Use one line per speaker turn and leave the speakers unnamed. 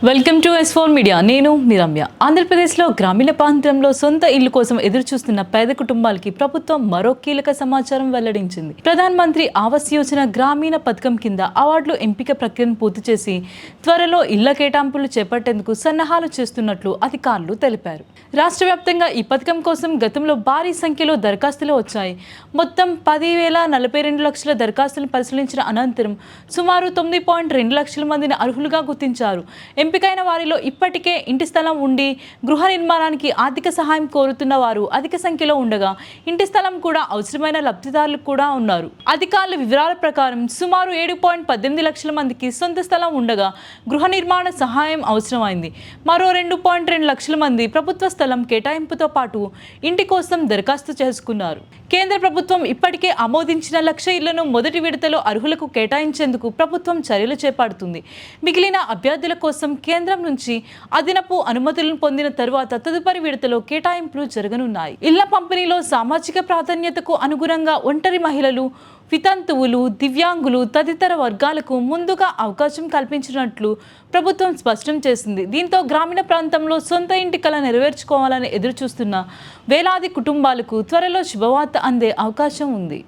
Welcome to S4 media. నేను మీ రమ్య. ఆంధ్రప్రదేశ్లో గ్రామీణ ప్రాంతంలో సొంత ఇల్లు కోసం ఎదురుచూస్తున్న పేద కుటుంబాలకి ప్రభుత్వం మరో కీలక సమాచారం వెల్లడించింది. ప్రధాన మంత్రి ఆవాస్ యోజన గ్రామీణ పథకం కింద అవార్డులు ఎంపిక ప్రక్రియను పూర్తి చేసి త్వరలో ఇళ్ల కేటాయింపులు చేపట్టేందుకు సన్నాహాలు చేస్తున్నట్లు అధికారులు తెలిపారు. రాష్ట్ర వ్యాప్తంగా ఈ పథకం కోసం గతంలో భారీ సంఖ్యలో దరఖాస్తులు వచ్చాయి. మొత్తం 10,042 లక్షల దరఖాస్తులను పరిశీలించిన అనంతరం సుమారు 9.2 లక్షల మందిని అర్హులుగా గుర్తించారు. ఎంపికైన వారిలో ఇప్పటికే ఇంటి స్థలం ఉండి గృహ నిర్మాణానికి ఆర్థిక సహాయం కోరుతున్న వారు అధిక సంఖ్యలో ఉండగా ఇంటి స్థలం కూడా అవసరమైన లబ్ధిదారులు కూడా ఉన్నారు. అధికారుల వివరాల ప్రకారం సుమారు 7.18 లక్షల మందికి సొంత స్థలం ఉండగా గృహ నిర్మాణ సహాయం అవసరమైంది. మరో 2.2 లక్షల మంది ప్రభుత్వ స్థలం కేటాయింపుతో పాటు ఇంటి కోసం దరఖాస్తు చేసుకున్నారు. కేంద్ర ప్రభుత్వం ఇప్పటికే ఆమోదించిన 1,00,000 ఇళ్లను మొదటి విడతలో అర్హులకు కేటాయించేందుకు ప్రభుత్వం చర్యలు చేపడుతుంది. మిగిలిన అభ్యర్థుల కోసం కేంద్రం నుంచి అదనపు అనుమతులను పొందిన తర్వాత తదుపరి విడతలో కేటాయింపులు జరగనున్నాయి. ఇళ్ల పంపిణీలో సామాజిక ప్రాధాన్యతకు అనుగుణంగా ఒంటరి మహిళలు, వితంతువులు, దివ్యాంగులు తదితర వర్గాలకు ముందుగా అవకాశం కల్పించినట్లు ప్రభుత్వం స్పష్టం చేసింది. దీంతో గ్రామీణ ప్రాంతంలో సొంత ఇంటి కల నెరవేర్చుకోవాలని ఎదురుచూస్తున్న వేలాది కుటుంబాలకు త్వరలో శుభవార్త అందే అవకాశం ఉంది.